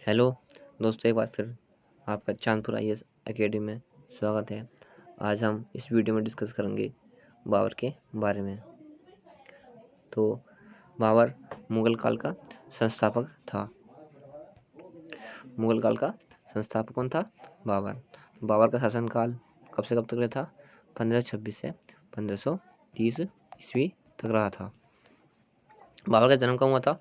Hello दोस्तों, एक बार फिर आपका चांदपुर आईएएस एकेडमी में स्वागत है। आज हम इस वीडियो में डिस्कस करेंगे बाबर के बारे में। तो बाबर मुगल काल का संस्थापक था। मुगल काल का संस्थापक कौन था? बाबर। बाबर का शासनकाल कब से कब तक रहा था? 1526 से 1530 ईस्वी तक रहा था। बाबर का जन्म कब हुआ था?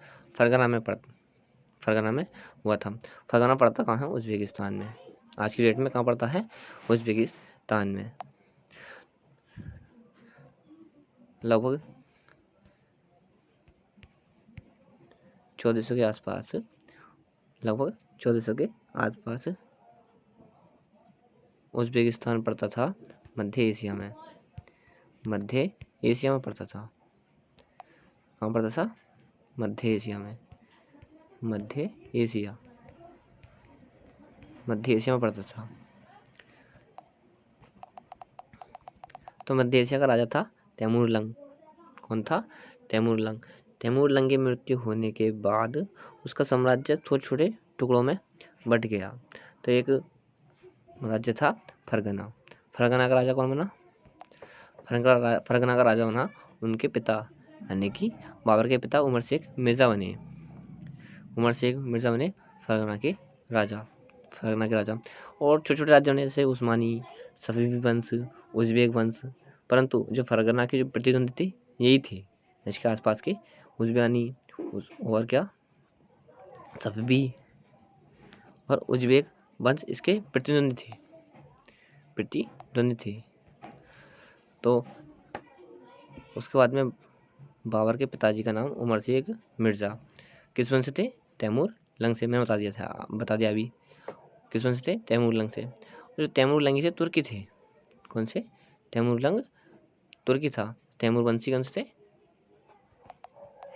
फरगना में हुआ था। फरगना पड़ता कहाँ है? उज्बेकिस्तान में। आज की डेट में कहाँ पड़ता है? उज्बेकिस्तान में। लगभग 1400 के आसपास उज्बेकिस्तान पड़ता था मध्य एशिया में। पड़ता था। कहाँ पड़ता था? मध्य एशिया में पड़ता था। तो मध्य एशिया का राजा था तैमूरलंग। कौन था? तैमूरलंग। तैमूरलंग की मृत्यु होने के बाद उसका साम्राज्य छोटे छोटे टुकड़ों में बट गया। तो एक राज्य था फरगना। फरगना का राजा कौन बना? फरगना का राजा बना उनके पिता, यानी कि बाबर के पिता उमर शेख मिर्जा बने। फरगना के राजा। और छोटे छोटे राज्य बने, जैसे उस्मानी, सफीवी वंश, उज्बेक वंश। परंतु जो फरगना की जो प्रतिद्वंदी थी यही थी। इसके आसपास के उज्बेयानी और क्या सफीवी और उज्बेक वंश इसके प्रतिद्वंदी थे। तो उसके बाद में बाबर के पिताजी का नाम उमर शेख मिर्जा। किस वंश से थे? तैमूरलंग से। मैंने बता दिया अभी। किस वंश से? तैमूरलंग से। जो तैमूरलंगी से तुर्की थे। कौन से? तैमूरलंग तुर्की था। तैमूरवंशी कौन से थे?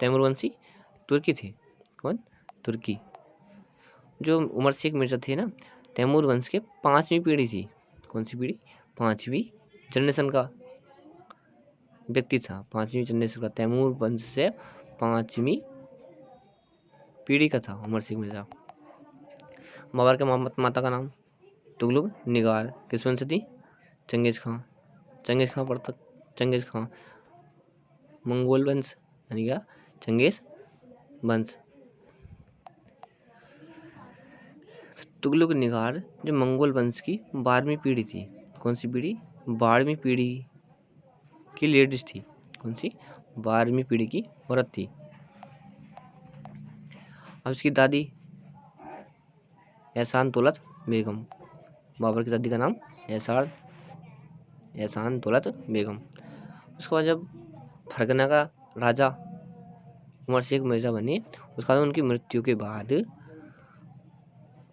तैमूरवंशी तुर्की थे। कौन? तुर्की। जो उमर शेख मिर्जा थे ना, तैमूर वंश के 5वीं पीढ़ी थी। कौन सी पीढ़ी? 5वीं जनरेशन का व्यक्ति था। 5वीं जनरेशन का तैमूर वंश से 5वीं पीढ़ी का था उमर शेख मिर्जा। बाबर के माता का नाम तुगलक निगार। किस वंश थी? चंगेज खां। मंगोल वंश, यानी क्या? चंगेज वंश। तुगलक निगार जो मंगोल वंश की 12वीं पीढ़ी थी। कौन सी पीढ़ी? 12वीं पीढ़ी की लेडीज थी। कौन सी? 12वीं पीढ़ी की औरत थी। अब इसकी दादी एहसान दौलत बेगम। बाबर की दादी का नाम एहसान दौलत बेगम। उसके बाद जब फरगना का राजा उमर शेख मिर्जा बने, उसके बाद उनकी मृत्यु के बाद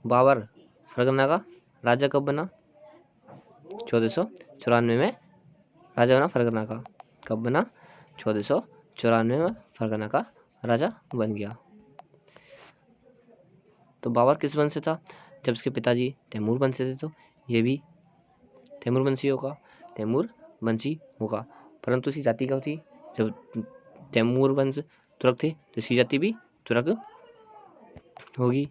बाबर फरगना का राजा कब बना? 1494 में राजा बना फरगना का। कब बना? 1494 में फरगना का राजा बन गया। तो बाबर किस वंश से था? जब उसके पिताजी तैमूर वंश से थे तो ये भी तैमूर वंशी होगा। परंतु इसकी जाति क्या होती? जब तैमूर वंश तुर्क थे तो इसकी जाति भी तुर्क होगी।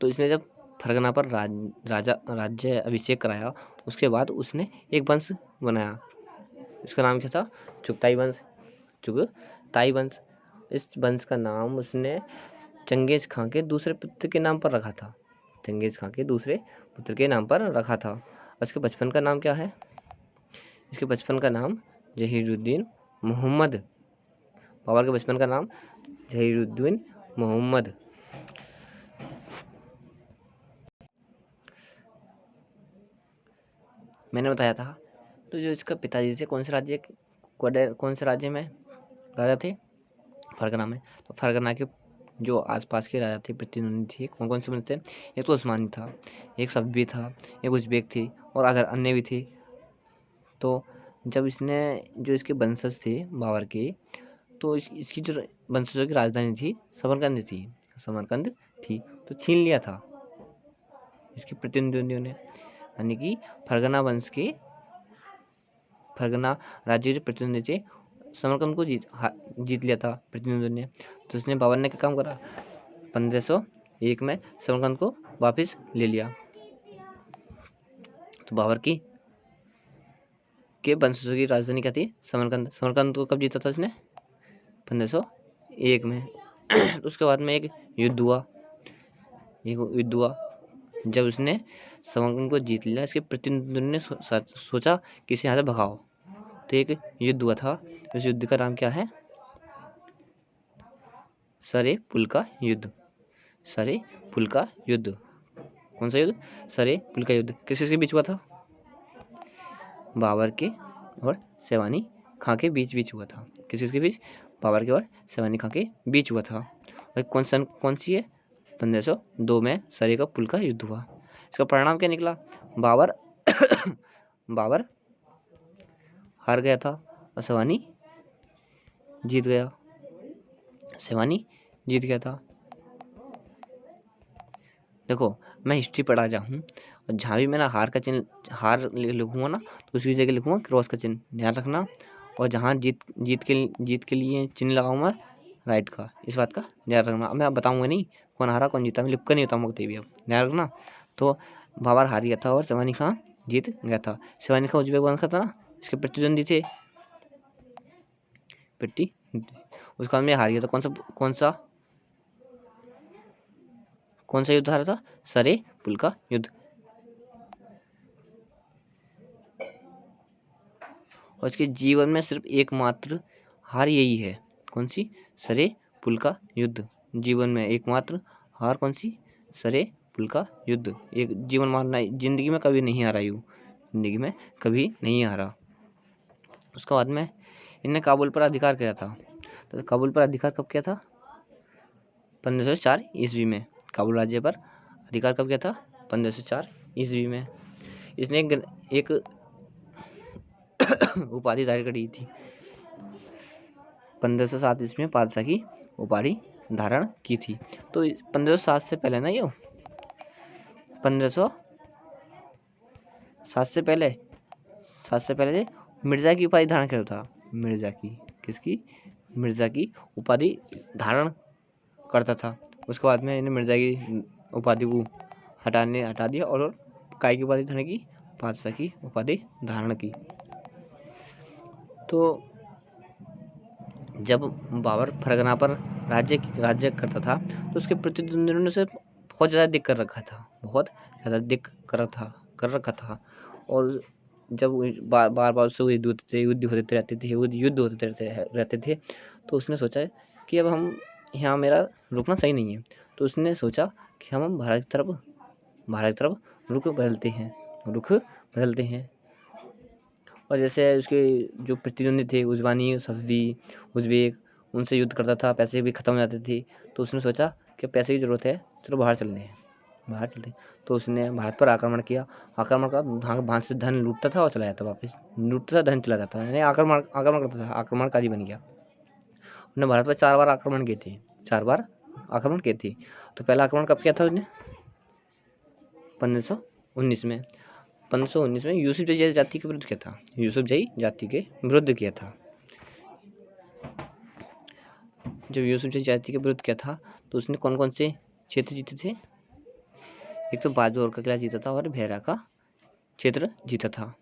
तो इसने जब फरगना पर राज्य अभिषेक कराया, उसके बाद उसने एक वंश बनाया। उसका नाम क्या था? चुगताई वंश। इस वंश का नाम उसने चंगेज खां के दूसरे पुत्र के नाम पर रखा था। उसके बचपन का नाम क्या है? इसके बचपन का नाम जहीरुद्दीन मोहम्मद। बाबर के बचपन का नाम जहीरुद्दीन मोहम्मद। मैंने बताया था। तो जो इसका पिताजी थे, कौन से राज्य में राजा थे? फरगना में। तो फरगना के जो आसपास के राजा थे, प्रतिद्वंदी थे, कौन से बनते? एक तो उस्मानी था, एक सफवी था, एक उज्बेक थी और अन्य भी थे। तो जब इसने जो इसके वंशज थे बाबर के, तो इसकी जो वंशजों की राजधानी थी समरकंद थी। तो छीन लिया था इसके प्रतिद्वंदियों ने, यानी कि फरगना राज्य के प्रतिद्वंदी थे, समरकंद को जीत लिया था प्रतिद्वंदियों ने। तो इसने बाबर ने क्या काम करा, 1501 में समरकंद को वापस ले लिया। तो बाबर के वंशजों की राजधानी क्या थी, समरकंद। समरकंद को कब जीता था इसने, 1501 में। उसके बाद में एक युद्ध हुआ, जब उसने समरकंद को जीत लिया, इसके प्रतिद्वंदी ने सोचा कि इसे यहाँ से भगाओ, तो एक युद्ध हुआ था। उस युद्ध का नाम क्या है, सरे पुल का युद्ध। सरे पुल का युद्ध, कौन सा युद्ध, सरे पुल का युद्ध किसके बीच हुआ था, बाबर के और सेवानी खां के बीच हुआ था। किसके बीच, बाबर के और सेवानी खां के बीच हुआ था। और कौन सी है, 1502 में सरे का पुल का युद्ध हुआ। इसका परिणाम क्या निकला, बाबर बाबर हार गया था और सेवानी जीत गया, सेवानी जीत गया था। देखो मैं हिस्ट्री पढ़ा जा हूँ, और जहाँ भी मेरा हार का चिन्ह, हार लिखूंगा ना, तो उसी जगह लिखूंगा क्रॉस का चिन्ह, ध्यान रखना। और जहाँ जीत के लिए चिन्ह लगाऊंगा राइट का, इस बात का ध्यान रखना। अब मैं बताऊंगा नहीं कौन हारा कौन जीता, मैं लिख कर नहीं बताऊंगा कहीं भी, अब ध्यान रखना। तो बाबर हार गया था और सेवानी खां जीत गया था। सेवानी खां उज्बेक वंश का था ना, इसके प्रतिद्वंदी थे, उसका में हार गया था। कौन सा युद्ध हारा था, सरे पुल का युद्ध। और इसके जीवन में सिर्फ एकमात्र हार यही है, कौन सी, सरे पुल का युद्ध। जीवन में एकमात्र हार कौन सी, सरे पुल का युद्ध। एक जीवन मारना, जिंदगी में कभी नहीं हारा यूँ, जिंदगी में कभी नहीं हारा। उसके बाद में इनने काबुल पर अधिकार किया था। तो काबुल पर अधिकार कब किया था, 1504 ईस्वी में। काबुल राज्य पर अधिकार कब किया था, 1504 ईस्वी में। इसने एक उपाधि धारण करी थी, 1507 ईस्वी में पातशाह की उपाधि धारण की थी। तो 1507 से पहले ना, ये 1507 से पहले मिर्जा की उपाधि धारण करता था। मिर्जा की, किसकी, मिर्जा की उपाधि धारण करता था। उसके बाद में इन्हें मिर्जा की उपाधि को हटा दिया और काय की उपाधि धारण की, पातशाह की उपाधि धारण की। तो जब बाबर फरगना पर राज्य करता था, तो उसके प्रतिद्वंदियों ने उसे बहुत ज़्यादा दिक्कत कर रखा था। और जब बार बार उससे युद्ध होते रहते थे, तो उसने सोचा कि अब हम यहाँ, मेरा रुकना सही नहीं है। तो उसने सोचा कि हम भारत की तरफ रुख बदलते हैं। और जैसे उसके जो प्रतिद्वंदी थे, उजवानी, सफवी, उज्बेक, उनसे युद्ध करता था, पैसे भी खत्म हो जाते थे। तो उसने सोचा कि पैसे की ज़रूरत है, चलो बाहर चलते हैं। तो उसने भारत पर आक्रमण किया। आक्रमण का वहाँ से धन लूटता था और चला जाता, वापस लूटता था, धन चला जाता, यानी आक्रमण करता था, आक्रमणकारी बन गया। उसने भारत पर 4 बार आक्रमण किए थे। तो पहला आक्रमण कब किया था उसने, 1519 में। 1519 में यूसुफजई जाति के विरुद्ध किया था। जब यूसुफजई जाति के विरुद्ध किया था, तो उसने कौन कौन से क्षेत्र जीते थे, एक तो बाजौर का किला जीता था और भेरा का क्षेत्र जीता था।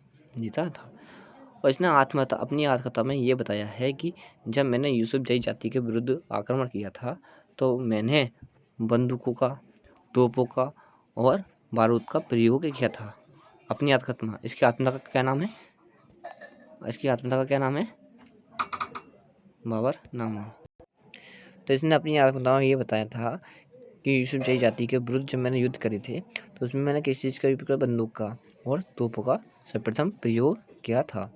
और इसने अपनी आत्मकथा में ये बताया है कि जब मैंने यूसुफजई जाति के विरुद्ध आक्रमण किया था, तो मैंने बंदूकों का, तोपों का और बारूद का प्रयोग किया था। अपनी आत्मकथा। इसकी आत्मकथा का क्या नाम है, बाबर नामा। तो इसने अपनी आत्मकथा में ये बताया था कि यूसुफजई जाति के विरुद्ध जब मैंने युद्ध करे थे, तो उसमें मैंने किस चीज़ का उपयोग किया, बंदूक का और तोपों का सर्वप्रथम प्रयोग किया था।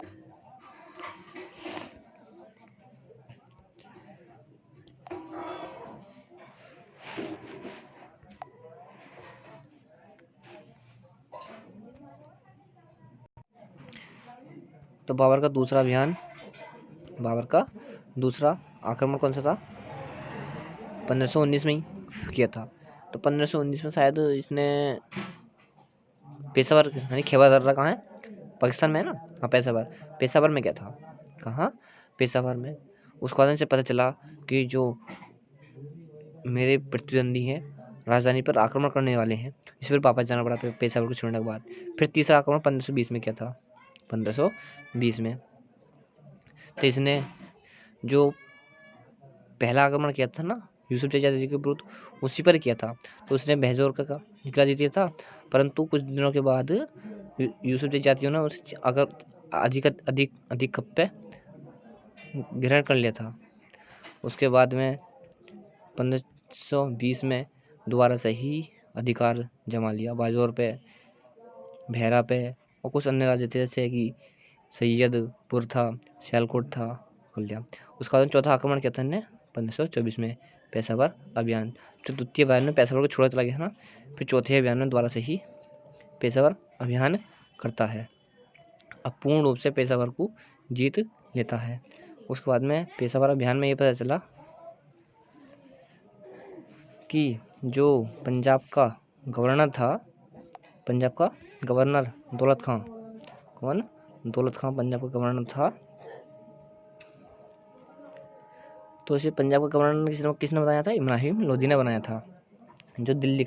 तो बाबर का दूसरा आक्रमण कौन सा था, 1519 में ही किया था। तो 1519 में शायद इसने पेशावर, यानी खैबर दर्रा कहाँ है, पाकिस्तान में है ना, हाँ पेशावर में क्या था, कहाँ, पेशावर में। उसके बाद से पता चला कि जो मेरे प्रतिद्वंदी हैं, राजधानी पर आक्रमण करने वाले हैं। इस पर वापस जाना पड़ा पेशावर को छोड़ने के बाद। फिर तीसरा आक्रमण 1520 में किया था, 1520 में। तो इसने जो पहला आक्रमण किया था ना यूसुफ जैजादी जी के विरुद्ध, उसी पर किया था। तो उसने बहजोर का निकला दे दिया था, परंतु कुछ दिनों के बाद यूसुफ जैजादियों ने उसे अगर अधिक कप पे ग्रहण कर लिया था। उसके बाद में 1520 में दोबारा से ही अधिकार जमा लिया बाजौर पे, भैरा पे और कुछ अन्य राज्य थे जैसे कि सैयदपुर था, सियालकोट था, कर लिया। उसका बाद चौथा आक्रमण किया था ने 1524 में, पेशावर अभियान। जो द्वितीय अभियान में पेशावर को छोड़ा चला गया ना, फिर चौथे अभियान में दोबारा से ही पेशावर अभियान करता है, अब पूर्ण रूप से पेशावर को जीत लेता है। उसके बाद में पेशावर अभियान में ये पता चला कि जो पंजाब का गवर्नर था, पंजाब का गवर्नर दौलत खां, कौन? दौलत खां पंजाब का गवर्नर था। तो इसे पंजाब का गवर्नर किसने बनाया था? इब्राहिम लोदी ने बनाया था, जो दिल्ली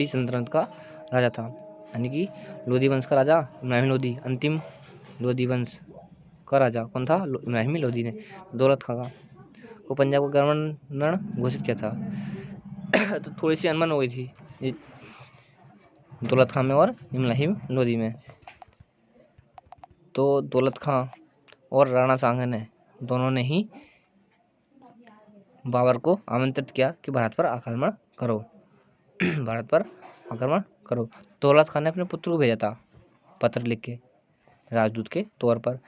सल्तनत का राजा था, यानी कि लोदी वंश का राजा इब्राहिम लोदी, अंतिम लोदी वंश का राजा कौन था? इब्राहिम लोदी ने दौलत खां को पंजाब का गवर्नर घोषित किया था। तो थोड़ी सी अनबन हो गई थी दौलत खां में और इब्राहिम लोदी में। तो दौलत खां और राणा सांगा ने दोनों ने ही बाबर को आमंत्रित किया कि भारत पर आक्रमण करो, भारत पर आक्रमण करो। दौलत खां ने अपने पुत्र को भेजा था पत्र लिख के, राजदूत के तौर पर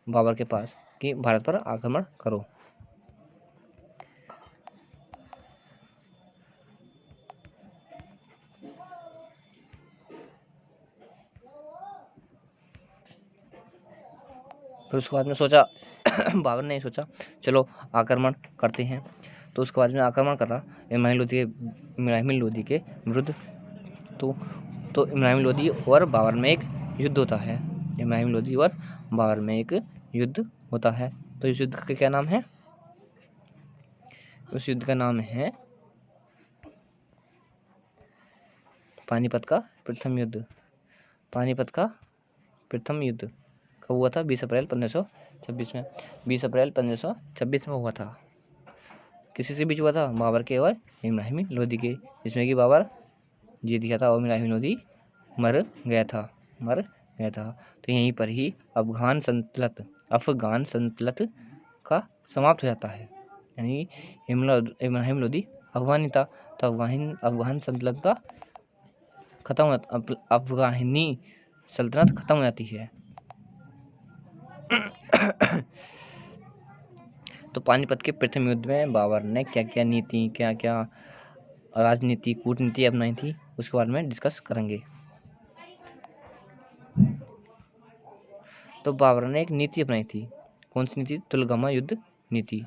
बाबर के पास, कि भारत पर आक्रमण करो। फिर उसके बाद में सोचा बाबर ने सोचा चलो आक्रमण करते हैं। तो उसके बाद में आक्रमण करा इब्राहिम लोदी के विरुद्ध। तो इब्राहिम लोदी और बाबर में एक युद्ध होता है, इब्राहिम लोदी और बाबर में एक युद्ध होता है। तो इस युद्ध का क्या नाम है? उस युद्ध का नाम है पानीपत का प्रथम युद्ध। पानीपत का प्रथम युद्ध कब हुआ था? 20 अप्रैल 1526 में। 20 अप्रैल 1526 में हुआ था। किसी से बीच हुआ था? बाबर के और इब्राहिम लोदी के, जिसमें कि बाबर जीत गया था और इब्राहिम लोदी मर गया था। तो यहीं पर ही अफगान सल्तनत का समाप्त हो जाता है, यानी इब्राहिम लोदी अफगानी था, तो अफगान सल्तनत का अफगानी सल्तनत खत्म हो जाती है। तो पानीपत के प्रथम युद्ध में बाबर ने क्या क्या नीति, क्या क्या राजनीति, कूटनीति अपनाई थी, उसके बारे में डिस्कस करेंगे। तो बाबर ने एक नीति अपनाई थी, कौन सी नीति? तुलगमा युद्ध नीति।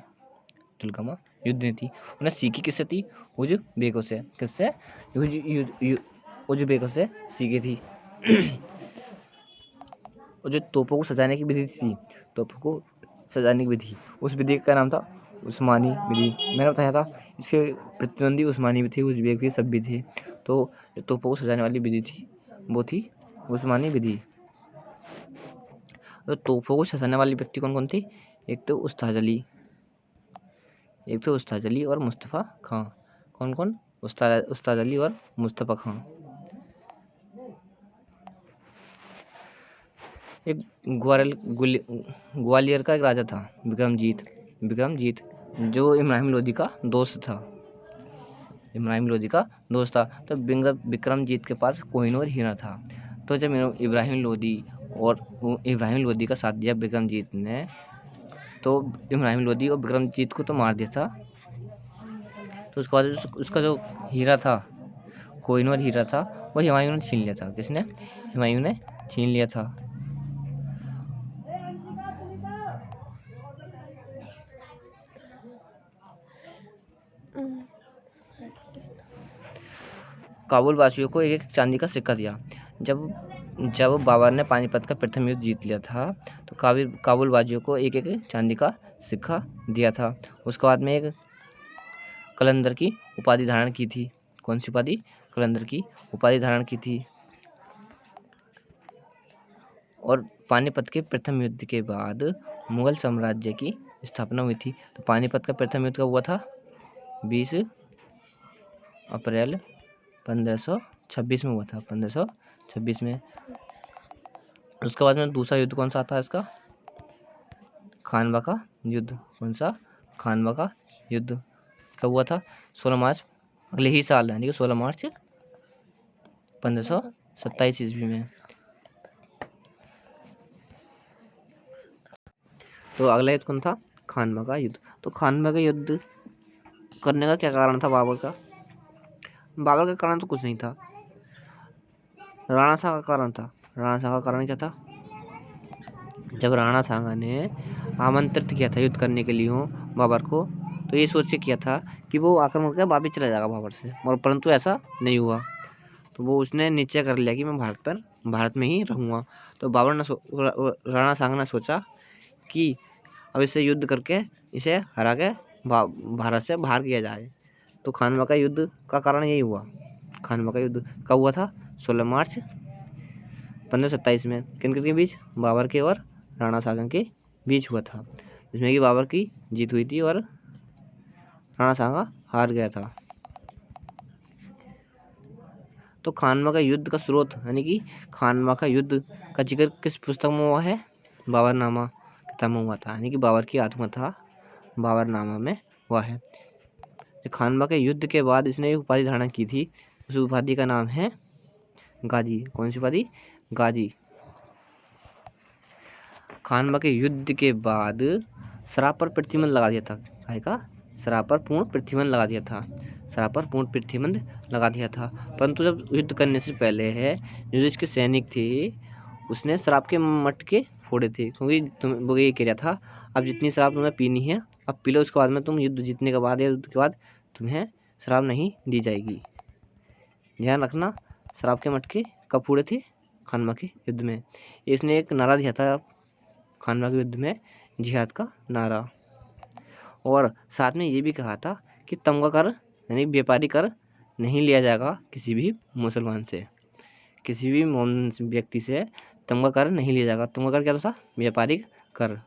उन्हें सीखी किससे थी? उज़्बेकों से। किससे? उज़्बेकों से सीखी थी। और जो तोपों को सजाने की विधि थी, उस विधि का नाम था उस्मानी विधि। मैंने बताया था इसके प्रतिद्वंदी उस्मानी भी थे, उज़्बेक भी, सब भी थे। तो जो तोपों को सजाने वाली विधि थी वो थी उस्मानी विधि। तो तोपों को सजाने वाले व्यक्ति कौन कौन थे? एक तो उस्ताद अली और मुस्तफ़ा खां। कौन कौन? उस्ताद अली और मुस्तफ़ा खां। एक ग्वालियर का एक राजा था विक्रमजीत, जो इब्राहिम लोदी का दोस्त था। तो विक्रमजीत के पास कोहिनूर हीरा था। तो जब इब्राहिम लोदी का साथ दिया विक्रमजीत ने, तो इब्राहिम लोदी और विक्रमजीत को तो मार दिया था। तो उसके बाद उसका जो हीरा था, कोहिनूर हीरा था, वो हुमायूं ने छीन लिया था। किसने? हुमायूं ने छीन लिया था। काबुल वासियों को एक चांदी का सिक्का दिया। जब बाबर ने पानीपत का प्रथम युद्ध जीत लिया था, तो काबुल वासियों को एक चांदी का सिक्का दिया था। उसके बाद में एक कलंदर की उपाधि धारण की थी? कौन सी उपाधि? कलंदर की उपाधि धारण की थी। और पानीपत के प्रथम युद्ध के बाद मुगल साम्राज्य की स्थापना हुई थी। तो पानीपत का प्रथम युद्ध कब हुआ था? 20 अप्रैल 1526 में हुआ था, 1526 में। उसके बाद में दूसरा युद्ध कौन सा आता है इसका? खानवा का युद्ध। कौन सा? खानवा का युद्ध कब हुआ था? 16 मार्च अगले ही साल, यानी कि 16 मार्च 1527 ईस्वी में। तो अगला युद्ध कौन था? खानवा का युद्ध। तो खानवा का युद्ध करने का क्या कारण था बाबर का? बाबर का कारण तो कुछ नहीं था, राणा साहब का कारण था। राणा साहब का कारण क्या था? जब राणा साहब ने आमंत्रित किया था युद्ध करने के लिए बाबर को, तो ये सोच के किया था कि वो आक्रमण करके वापिस चला जाएगा बाबर से, और परंतु ऐसा नहीं हुआ। तो वो उसने निश्चय कर लिया कि मैं भारत में ही रहूँगा। तो बाबर ने राणा साहब ने सोचा कि अब इससे युद्ध करके इसे हरा के भारत से बाहर किया जाए। तो खानवा का युद्ध का कारण यही हुआ। खानवा का युद्ध कब हुआ था? 16 मार्च 1527 में। किन के बीच? बाबर के और राणा साहब के बीच हुआ था, जिसमें कि बाबर की जीत हुई थी और राणा साहब हार गया था। तो खानवा का युद्ध का स्रोत, यानी कि खानवा का युद्ध का जिक्र किस पुस्तक में हुआ है? बाबरनामा किताब में हुआ था, यानी कि बाबर की आत्मकथा बाबरनामा में हुआ है। खानवा के युद्ध के बाद इसने एक उपाधि धारण की थी, उस उपाधि का नाम है गाजी। कौन सी उपाधि? गाजी। खानवा के युद्ध के बाद शराब पर प्रतिबंध लगा दिया था। काय का? शराब पर पूर्ण प्रतिबंध लगा दिया था। शराब पर पूर्ण प्रतिबंध लगा दिया था। परंतु जब युद्ध करने से पहले है जो इसके सैनिक थे, उसने शराब के मटके फोड़े थे, क्योंकि वो ये कह रहा था अब जितनी शराब तुम्हें पीनी है अब पी लो, उसके बाद में तुम युद्ध जीतने के बाद या युद्ध के बाद तुम्हें शराब नहीं दी जाएगी। ध्यान रखना, शराब के मटके कब फोड़े थे? खानवा के युद्ध में। इसने एक नारा दिया था खानवा के युद्ध में, जिहाद का नारा। और साथ में ये भी कहा था कि तमगा कर, यानी व्यापारी कर नहीं लिया जाएगा किसी भी मुसलमान से, किसी भी मोमिन व्यक्ति से तमगा कर नहीं लिया जाएगा। तमगा कर क्या था? व्यापारिक कर।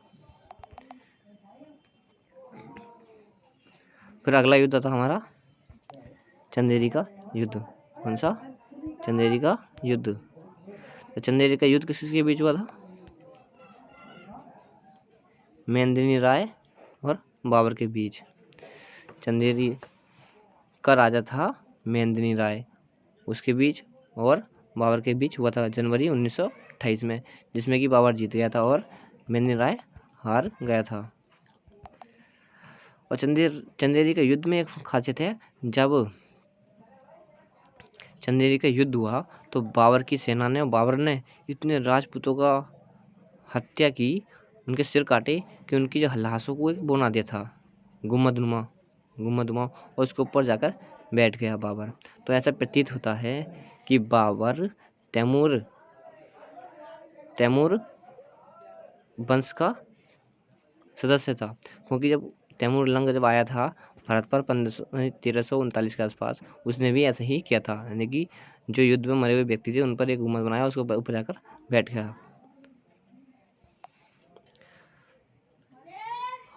फिर अगला युद्ध था हमारा चंदेरी का युद्ध। कौन सा? चंदेरी का युद्ध। तो चंदेरी का युद्ध किसके बीच हुआ था? मेंदिनी राय और बाबर के बीच। चंदेरी का राजा था मेंदिनी राय, उसके बीच और बाबर के बीच हुआ था जनवरी 1928 में, जिसमें कि बाबर जीत गया था और मेंदिनी राय हार गया था। और चंदेरी का युद्ध में एक खासियत है, जब चंदेरी का युद्ध हुआ तो बाबर की सेना ने, बाबर ने इतने राजपूतों का हत्या की, उनके सिर काटे कि उनकी जो लाशों को एक बना दिया था गुम्मदनुमा, और उसके ऊपर जाकर बैठ गया बाबर। तो ऐसा प्रतीत होता है कि बाबर तैमूर वंश का सदस्य था, क्योंकि जब तैमूर लंग जब आया था भारत पर 1339 के आसपास, उसने भी ऐसा ही किया था, यानी कि जो युद्ध में मरे हुए व्यक्ति थे उन पर एक गुम्मद बनाया, उसके ऊपर जाकर बैठ गया।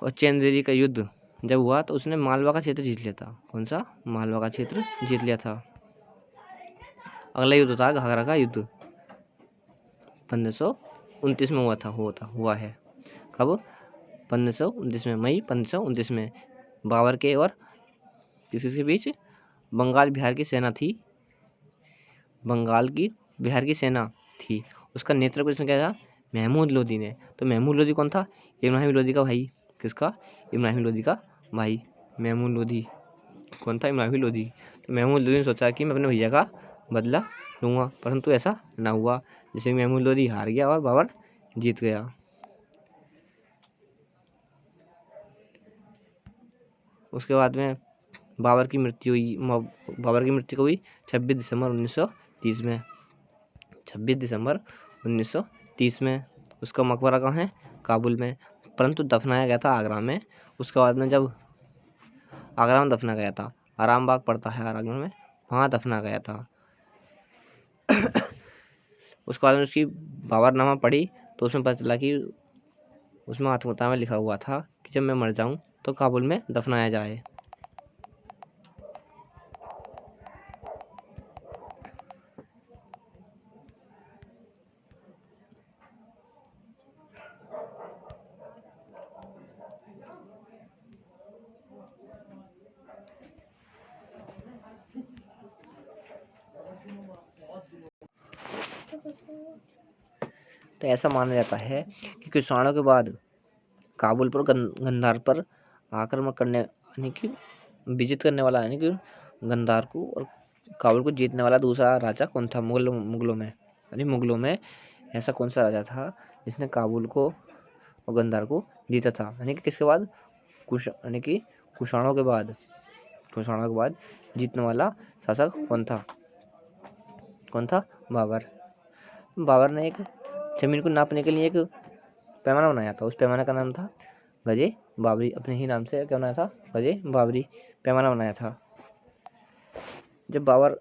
और चंदेरी का युद्ध जब हुआ तो उसने मालवा का क्षेत्र जीत लिया था। कौन सा? मालवा का क्षेत्र जीत लिया था। अगला युद्ध था घाघरा का युद्ध, 1529 में हुआ है। कब? 1529 में, मई 1529 में। बाबर के और किसी बीच? बंगाल बिहार की सेना थी, बिहार की सेना थी। उसका नेतृत्व इसमें क्या था? महमूद लोदी ने। तो महमूद लोदी कौन था? इब्राहिम लोदी का भाई। किसका? इब्राहिम लोदी का भाई महमूद लोदी। कौन था? इब्राहिम लोदी। तो महमूद लोदी ने सोचा कि मैं अपने भैया का बदला लूँगा, परंतु ऐसा ना हुआ, जिससे महमूद लोदी हार गया और बाबर जीत गया। उसके बाद में बाबर की मृत्यु कब हुई? 26 दिसंबर 1930 में। 26 दिसंबर 1930 में। उसका मकबरा कहाँ है? काबुल में, परंतु दफनाया गया था आगरा में। उसके बाद में जब आगरा में दफना गया था। आराम बाग पड़ता है आगरा में, वहाँ दफना गया था। उसके बाद में उसकी बाबरनामा पढ़ी तो उसमें पता चला कि उसमें आत्मकथा में लिखा हुआ था कि जब मैं मर जाऊं तो काबुल में दफनाया जाए। तो ऐसा माना जाता है कि कुषाणों के बाद काबुल पर गंधार पर आक्रमण करने यानी कि विजित करने वाला यानी कि गंधार को और काबुल को जीतने वाला दूसरा राजा कौन था? मुगलों में यानी मुगलों में ऐसा कौन सा राजा था जिसने काबुल को और गंधार को जीता था? यानी कि किसके बाद? यानी कि कुषाणों के बाद जीतने वाला शासक कौन था? बाबर। बाबर ने एक जमीन को नापने के लिए एक पैमाना बनाया था। उस पैमाने का नाम था गजे बाबरी। अपने ही नाम से क्या बनाया था? गजे बाबरी पैमाना बनाया था। जब बाबर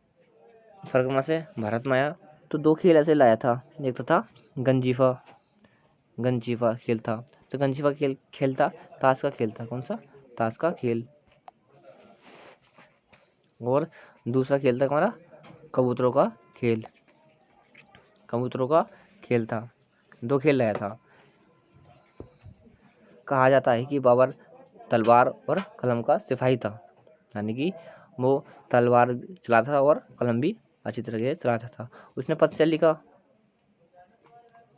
फरगना से भारत में आया तो 2 खेल ऐसे लाया था। एक तो था गंजीफा खेल था। तो गंजीफा खेल था ताश का खेल था। कौन सा? ताश का खेल। और दूसरा खेल था हमारा कबूतरों का खेल था। 2 खेल लाया था। कहा जाता है कि बाबर तलवार और कलम का सिपाही था, यानी कि वो तलवार चलाता था और कलम भी अच्छी तरह से चलाता था। उसने पदशैली का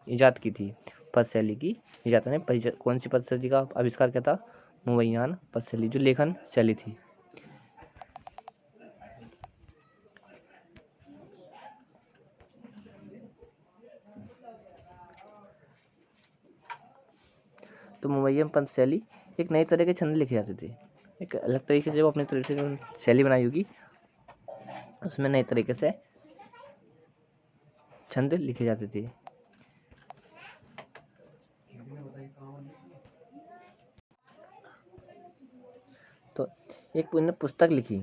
ईजाद की थी। पदशैली की ईजाद ने कौन सी पदशैली का आविष्कार किया था? मुवैयान पदशैली, जो लेखन शैली थी। तो मुवैयन पदशैली एक नई तरह के छंद लिखे जाते थे। एक अलग तरीके से वो अपने तरीके से जो शैली बनाई होगी उसमें नए तरीके से छंद लिखे जाते थे। तो एक उन्होंने पुस्तक लिखी,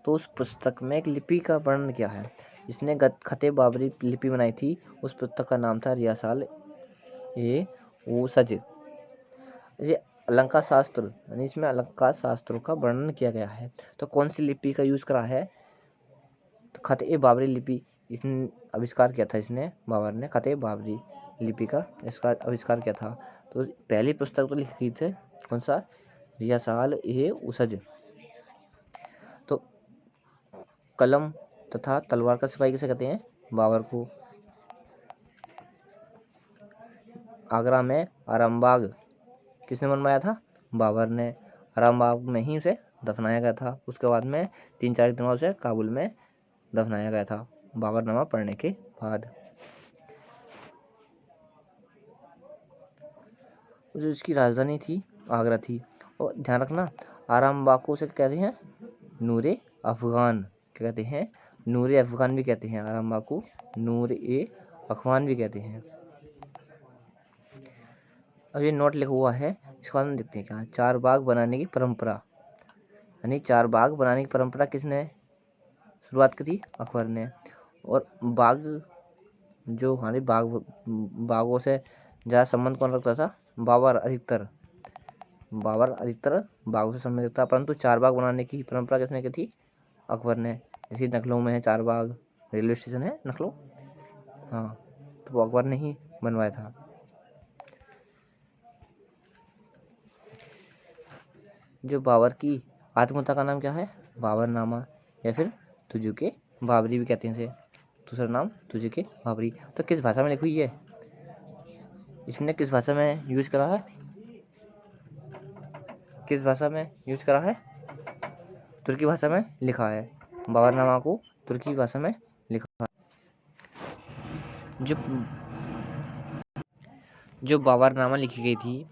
तो उस पुस्तक में एक लिपि का वर्णन किया है। जिसने खते बाबरी लिपि बनाई थी उस पुस्तक का नाम था रियासाल ए ऊसज। ये अलंकार शास्त्र, यानी इसमें अलंकार शास्त्रों का वर्णन किया गया है। तो कौन सी लिपि का यूज करा है? तो खते बाबरी लिपि इसने आविष्कार किया था। इसने बाबर ने खते बाबरी लिपि का इसका आविष्कार किया था। तो पहली पुस्तक तो लिखी थी कौन सा? रियासाल ए ऊसज। तो कलम तथा तलवार का सिपाही किसे कहते हैं? बाबर को। आगरा में आरामबाग किसने बनवाया था? बाबर ने। आरामबाग में ही उसे दफनाया गया था। उसके बाद में 3-4 दिनों उसे काबुल में दफनाया गया था बाबरनामा पढ़ने के बाद। जो इसकी राजधानी थी आगरा थी। और ध्यान रखना आरामबाग को उसे कहते हैं नूरे अफगान। क्या कहते हैं? नूरे अफगान भी कहते हैं। आरामबाग को नूरे अफगान भी कहते हैं। अब ये नोट लिखा हुआ है, इसके बाद में देखते हैं क्या है। 4 बाग बनाने की परंपरा, यानी 4 बाग बनाने की परंपरा किसने शुरुआत की थी? अकबर ने। और बाग जो हमारे बागों से ज़्यादा संबंध कौन रखता था? बाबर अधिकतर बागों से संबंध रखता। परंतु 4 बाग बनाने की परंपरा किसने की थी? अकबर ने। जैसे लखनऊ में है 4 बाग, रेलवे स्टेशन है लखनऊ, हाँ, तो वो अकबर ने ही बनवाया था। जो बाबर की आत्मकथा का नाम क्या है? बाबरनामा, या फिर तुजुके बाबरी भी कहते हैं इसे। दूसरा नाम तुजुके बाबरी। तो किस भाषा में लिखी हुई है? इसने किस भाषा में यूज करा है? तुर्की भाषा में लिखा है। बाबरनामा को तुर्की भाषा में लिखा है। जो बाबरनामा लिखी गई थी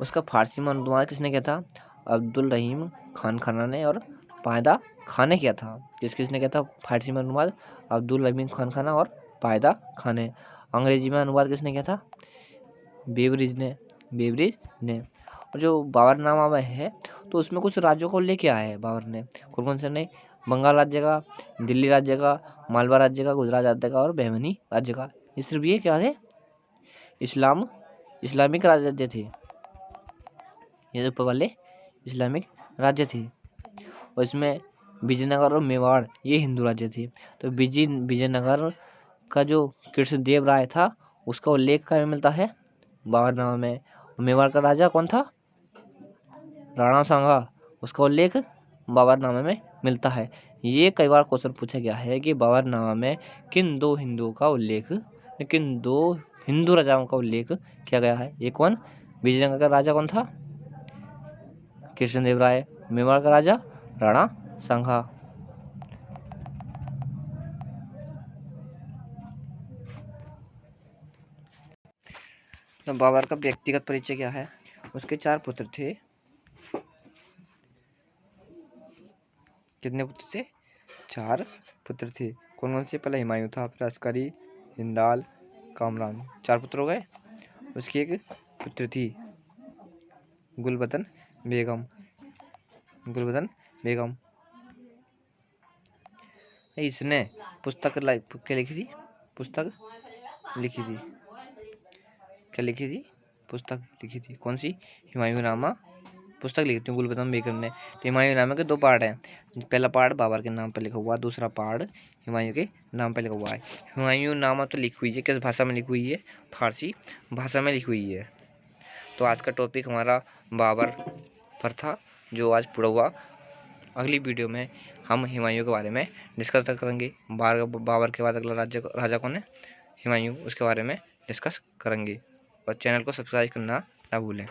उसका फारसी में अनुवाद किसने किया था? अब्दुल रहीम खान खाना ने और पायदा खान ने किया था। किसने किया था फारसी में अनुवाद? अब्दुल रहीम खान खाना और पायदा खान ने। अंग्रेजी में अनुवाद किसने किया था? बेवरिज ने। और जो बाबरनामा में है तो उसमें कुछ राज्यों को उल्लेख किया है बाबर ने। कौन कौन से ने? बंगाल राज्य का, दिल्ली राज्य का, मालवा राज्य का, गुजरात राज्य का और बहमनी राज्य का। ये सिर्फ ये क्या थे? इस्लामिक राज्य थे। ये ऊपर वाले इस्लामिक राज्य थे। और इसमें विजयनगर और मेवाड़ ये हिंदू राज्य थे। तो विजयनगर का जो कृष्णदेव राय था उसका उल्लेख कहाँ मिलता है? बाबरनामा में। मेवाड़ का राजा कौन था? राणा सांगा, उसका उल्लेख बाबरनामा में मिलता है। ये कई बार क्वेश्चन पूछा गया है कि बाबरनामा में किन दो हिंदू राजाओं का उल्लेख किया गया है। ये कौन? विजयनगर का राजा कौन था? कृष्णदेव राय। मेवाड़ का राजा राणा सांगा। तो बाबर का व्यक्तिगत परिचय क्या है? उसके 4 पुत्र थे। कितने पुत्र थे? 4 पुत्र थे। कौन कौन से? पहले हुमायूं था, फिर अस्करी, हिंदाल, कामरान। 4 पुत्र हो गए। उसकी एक पुत्र थी गुलबदन बेगम। इसने पुस्तक क्या लिखी थी? पुस्तक लिखी थी। कौन सी? हुमायूंनामा पुस्तक लिखी थी गुलबदन बेगम ने। तो हुमायूंनामा के 2 पार्ट हैं। पहला पार्ट बाबर के नाम पर लिखा हुआ, दूसरा पार्ट हुमायूं के नाम पर लिखा हुआ है। हुमायूंनामा तो लिखी हुई है, किस भाषा में लिखी हुई है? फारसी भाषा में लिखी हुई है। तो आज का टॉपिक हमारा बाबर पर था, जो आज पूरा हुआ। अगली वीडियो में हम हुमायूं के बारे में डिस्कस करेंगे। बाबर के बाद अगला राजा कौन है? हुमायूं, उसके बारे में डिस्कस करेंगे। और चैनल को सब्सक्राइब करना ना भूलें।